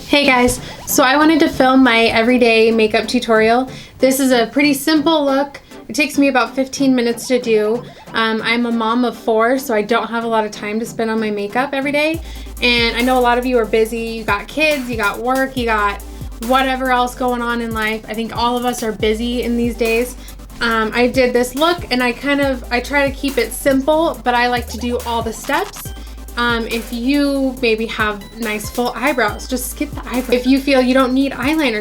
Hey guys, so I wanted to film my everyday makeup tutorial. This is a pretty simple look. It takes me about 15 minutes to do. I'm a mom of 4, so I don't have a lot of time to spend on my makeup every day. And I know a lot of you are busy. You got kids, you got work, you got whatever else going on in life. I think all of us are busy in these days. I did this look and I try to keep it simple, but I like to do all the steps. If you maybe have nice full eyebrows, just skip the eyebrows. If you feel you don't need eyeliner,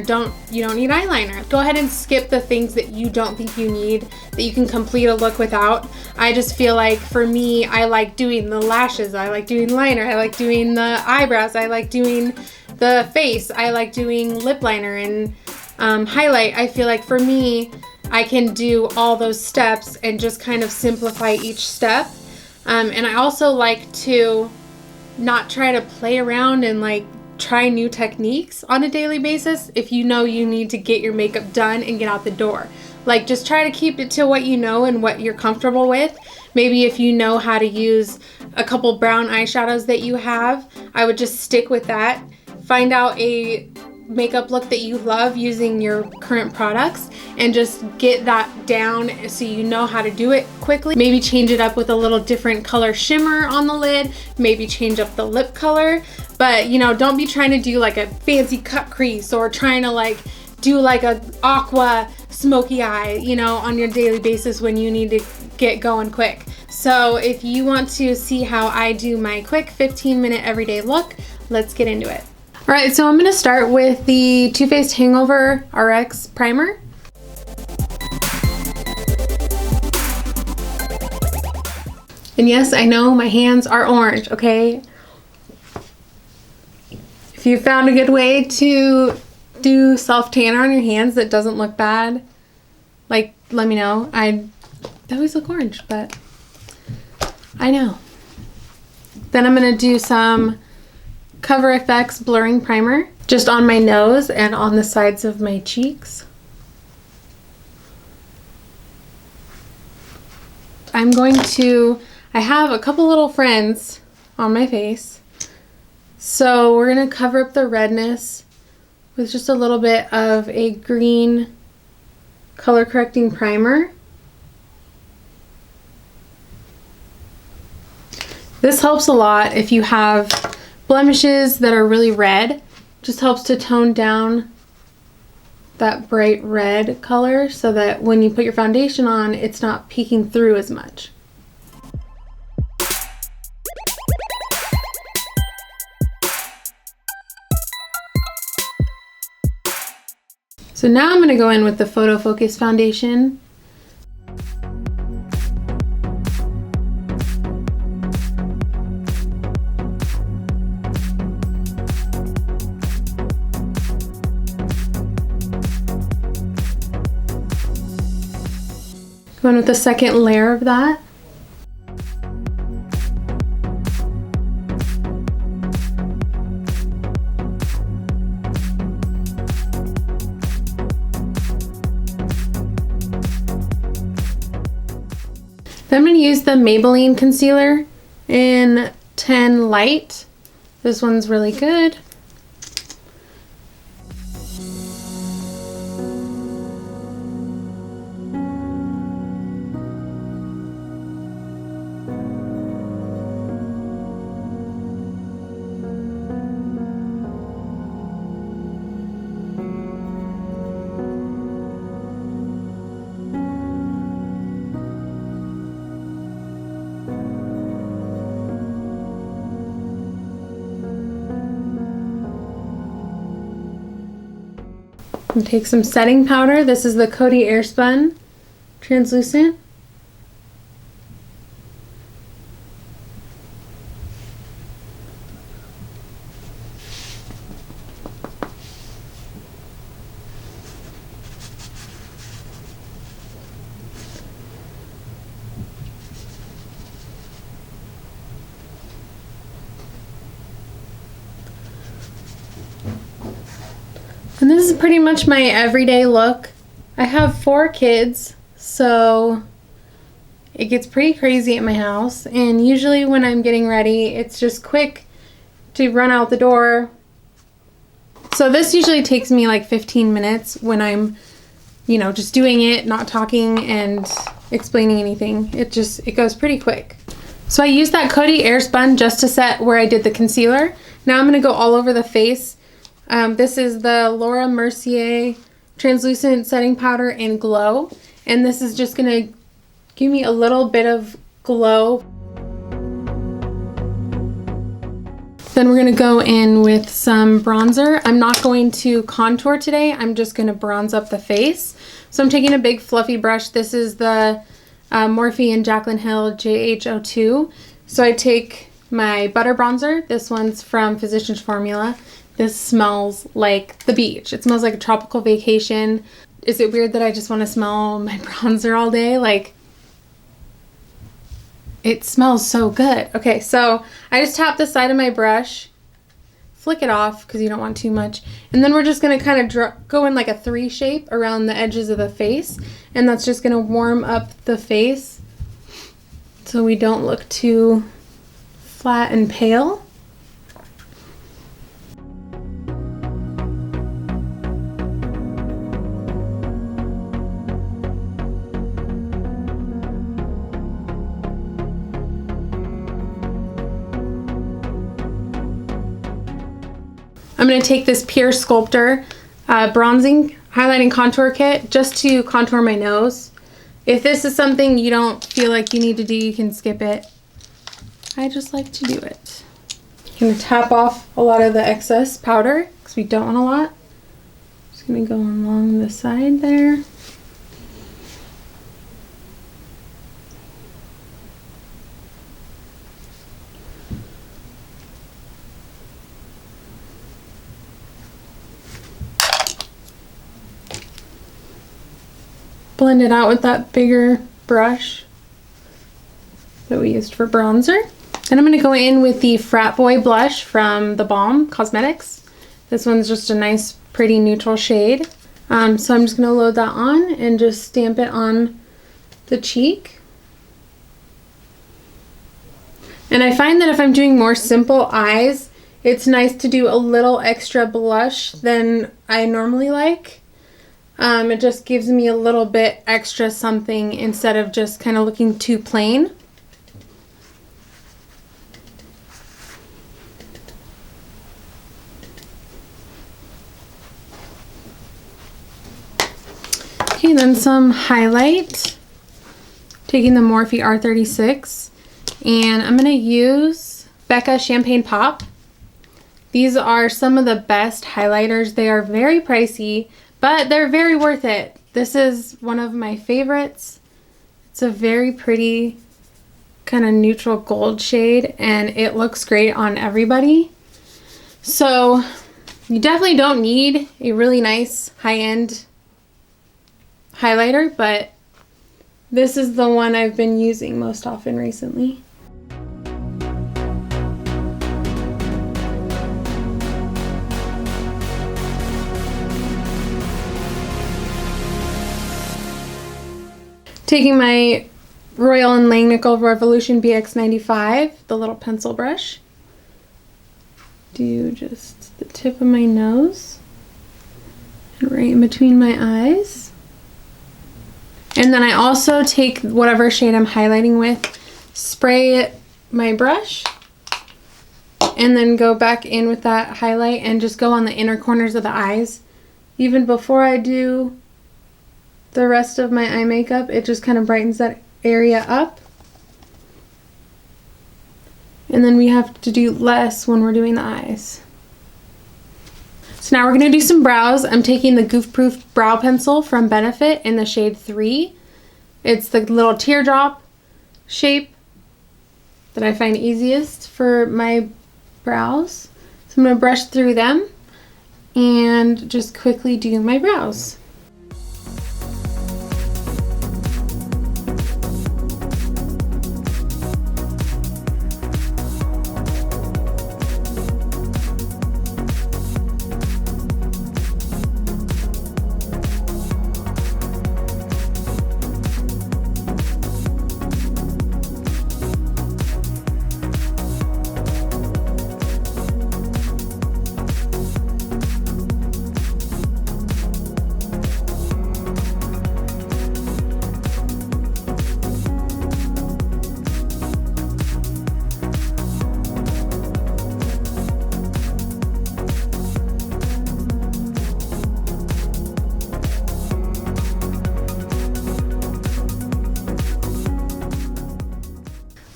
you don't need eyeliner. Go ahead and skip the things that you don't think you need, that you can complete a look without. I just feel like for me, I like doing the lashes, I like doing liner, I like doing the eyebrows, I like doing the face, I like doing lip liner and highlight. I feel like for me, I can do all those steps and just kind of simplify each step. And I also like to not try to play around and like try new techniques on a daily basis if you know you need to get your makeup done and get out the door. Like just try to keep it to what you know and what you're comfortable with. Maybe if you know how to use a couple brown eyeshadows that you have, I would just stick with that. Find out a makeup look that you love using your current products and just get that down so you know how to do it quickly. Maybe change it up with a little different color shimmer on the lid, maybe change up the lip color, but you know, don't be trying to do like a fancy cut crease or trying to like do like a aqua smoky eye, you know, on your daily basis when you need to get going quick. So if you want to see how I do my quick 15-minute everyday look, let's get into it. Alright, so I'm going to start with the Too Faced Hangover RX Primer. And yes, I know my hands are orange, okay? If you found a good way to do self-tanner on your hands that doesn't look bad, like, let me know. They always look orange, but I know. Then I'm going to do some Cover FX blurring primer just on my nose and on the sides of my cheeks. I have a couple little friends on my face, so we're gonna cover up the redness with just a little bit of a green color correcting primer. This helps a lot if you have blemishes that are really red. Just helps to tone down that bright red color so that when you put your foundation on, it's not peeking through as much. So now I'm going to go in with the Photofocus foundation. Going with the second layer of that. Then I'm going to use the Maybelline Concealer in 10 Light. This one's really good. And take some setting powder. This is the Coty Airspun translucent. And this is pretty much my everyday look. I have 4 kids, so it gets pretty crazy at my house. And usually when I'm getting ready, it's just quick to run out the door, So this usually takes me like 15 minutes when I'm, you know, just doing it, not talking and explaining anything. It goes pretty quick. So I used that Coty Airspun just to set where I did the concealer. Now I'm going to go all over the face. This is the Laura Mercier Translucent Setting Powder in Glow. And this is just going to give me a little bit of glow. Then we're going to go in with some bronzer. I'm not going to contour today. I'm just going to bronze up the face. So I'm taking a big fluffy brush. This is the Morphe and Jaclyn Hill JH02. So I take my butter bronzer. This one's from Physicians Formula. This smells like the beach. It smells like a tropical vacation. Is it weird that I just want to smell my bronzer all day? Like, it smells so good. Okay, so I just tap the side of my brush, flick it off because you don't want too much, and then we're just going to kind of go in like a 3 shape around the edges of the face, and that's just going to warm up the face so we don't look too flat and pale. I'm going to take this Pure Sculptor bronzing highlighting contour kit just to contour my nose. If this is something you don't feel like you need to do, you can skip it. I just like to do it. I'm going to tap off a lot of the excess powder because we don't want a lot. Just going to go along the side there. Blend it out with that bigger brush that we used for bronzer. Then I'm going to go in with the Frat Boy blush from the Balm Cosmetics. This one's just a nice, pretty neutral shade. So I'm just going to load that on and just stamp it on the cheek. And I find that if I'm doing more simple eyes, it's nice to do a little extra blush than I normally like. It just gives me a little bit extra something instead of just kind of looking too plain. Okay, then some highlight. Taking the Morphe R36, and I'm going to use Becca Champagne Pop. These are some of the best highlighters. They are very pricey, but they're very worth it. This is one of my favorites. It's a very pretty kind of neutral gold shade, and it looks great on everybody. So you definitely don't need a really nice high-end highlighter, but this is the one I've been using most often recently. Taking my Royal & Langnickel Revolution BX95, the little pencil brush, do just the tip of my nose and right in between my eyes. And then I also take whatever shade I'm highlighting with, spray my brush, and then go back in with that highlight and just go on the inner corners of the eyes. Even before I do the rest of my eye makeup, it just kind of brightens that area up. And then we have to do less when we're doing the eyes. So now we're going to do some brows. I'm taking the Goof Proof Brow Pencil from Benefit in the shade 3. It's the little teardrop shape that I find easiest for my brows. So I'm going to brush through them and just quickly do my brows.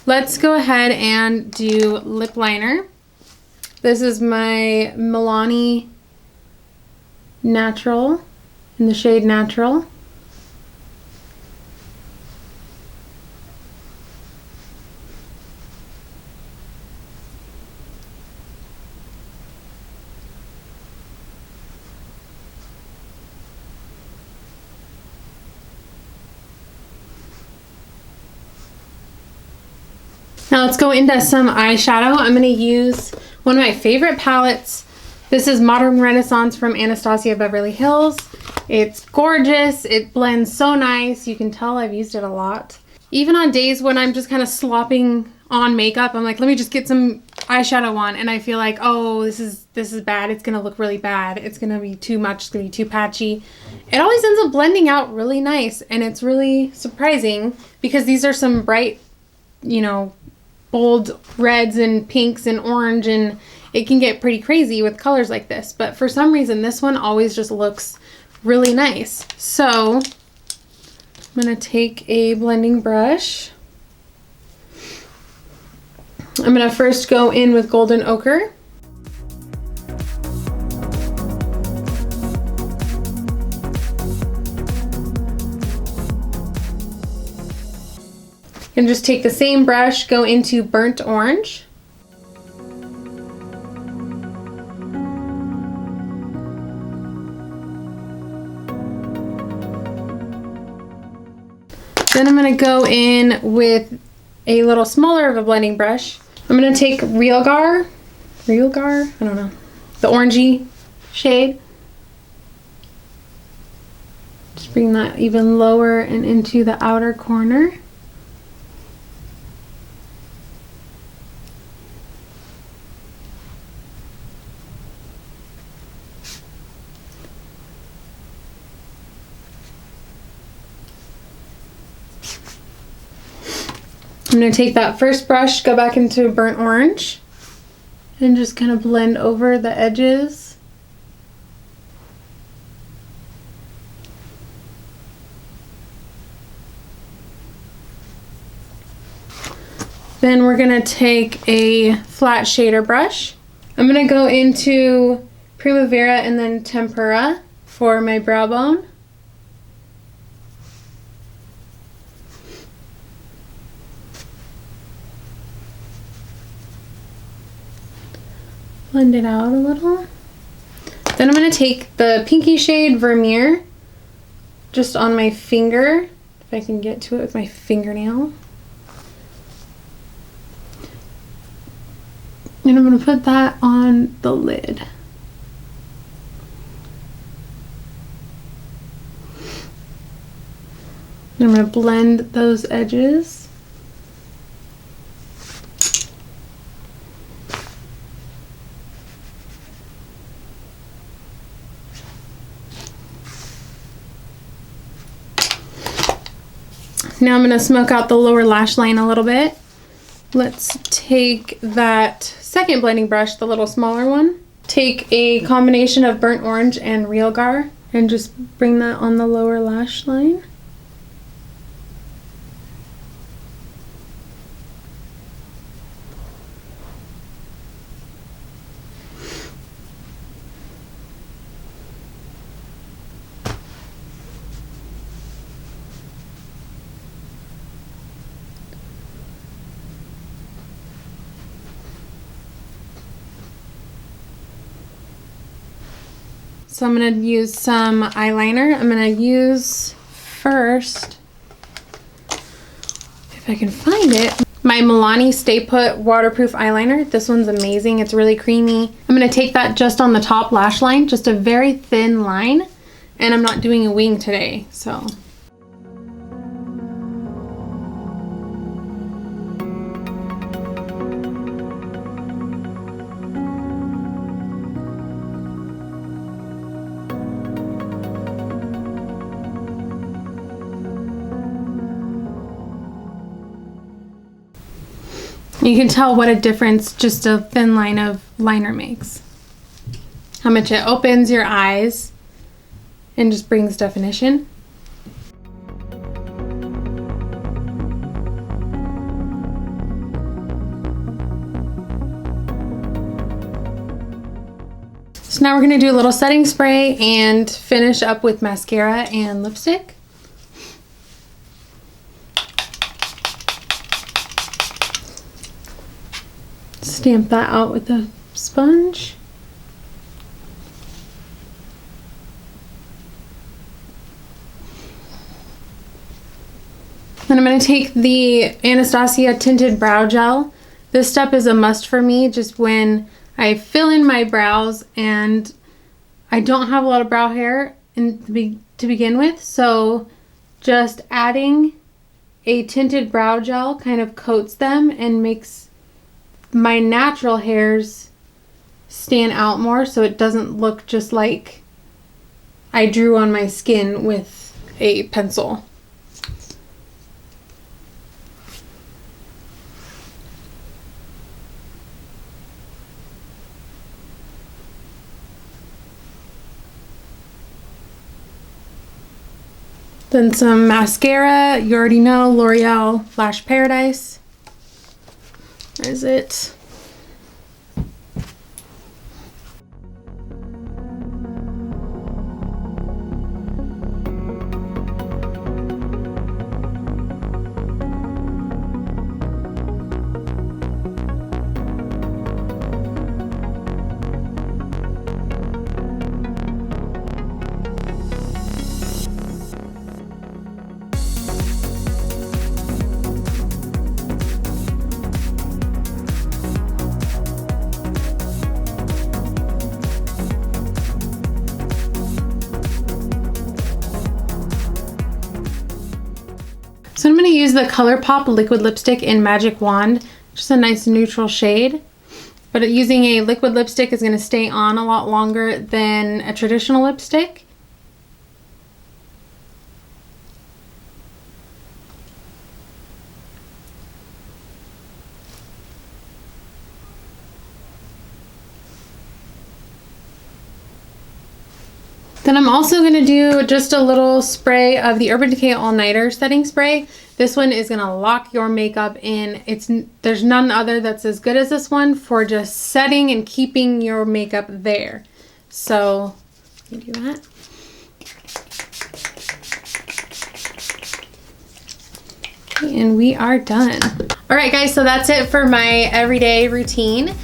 let's go ahead and do lip liner. This is my Milani Natural in the shade Natural. Now let's go into some eyeshadow. I'm going to use one of my favorite palettes. This is Modern Renaissance from Anastasia Beverly Hills. It's gorgeous. It blends so nice. You can tell I've used it a lot. Even on days when I'm just kind of slopping on makeup, I'm like, let me just get some eyeshadow on, and I feel like, oh, this is bad. It's going to look really bad. It's going to be too much. It's going to be too patchy. It always ends up blending out really nice, and it's really surprising because these are some bright, you know, bold reds and pinks and orange, and it can get pretty crazy with colors like this, but for some reason this one always just looks really nice. So I'm going to take a blending brush. I'm going to first go in with Golden Ochre. And just take the same brush, go into Burnt Orange. Then I'm going to go in with a little smaller of a blending brush. I'm going to take Realgar, I don't know, the orangey shade. Just bring that even lower and into the outer corner. I'm going to take that first brush, go back into Burnt Orange, and just kind of blend over the edges. Then we're going to take a flat shader brush. I'm going to go into Primavera and then Tempera for my brow bone. Blend it out a little. Then I'm going to take the pinky shade Vermeer just on my finger, if I can get to it with my fingernail. And I'm going to put that on the lid. And I'm going to blend those edges. Now I'm going to smoke out the lower lash line a little bit. Let's take that second blending brush, the little smaller one. Take a combination of Burnt Orange and Realgar and just bring that on the lower lash line. So I'm going to use some eyeliner. I'm going to use first, if I can find it, my Milani Stay Put waterproof eyeliner. This one's amazing. It's really creamy. I'm going to take that just on the top lash line, just a very thin line, and I'm not doing a wing today, so. You can tell what a difference just a thin line of liner makes. How much it opens your eyes and just brings definition. So now we're gonna do a little setting spray and finish up with mascara and lipstick. Stamp that out with a sponge. Then I'm going to take the Anastasia Tinted Brow Gel. This step is a must for me just when I fill in my brows and I don't have a lot of brow hair to begin with. So just adding a tinted brow gel kind of coats them and makes my natural hairs stand out more so it doesn't look just like I drew on my skin with a pencil. Then some mascara. You already know, L'Oreal Lash Paradise. Where is it? So I'm going to use the ColourPop liquid lipstick in Magic Wand, just a nice neutral shade. But using a liquid lipstick is going to stay on a lot longer than a traditional lipstick. Then I'm also going to do just a little spray of the Urban Decay All Nighter setting spray. This one is going to lock your makeup in. There's none other that's as good as this one for just setting and keeping your makeup there. So let me do that. Okay, and we are done. All right, guys, so that's it for my everyday routine.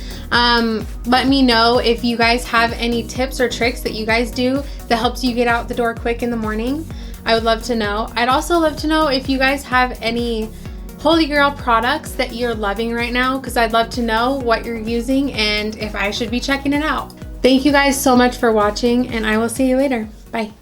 Let me know if you guys have any tips or tricks that you guys do that helps you get out the door quick in the morning. I would love to know. I'd also love to know if you guys have any Holy Grail products that you're loving right now, because I'd love to know what you're using and if I should be checking it out. Thank you guys so much for watching, and I will see you later. Bye.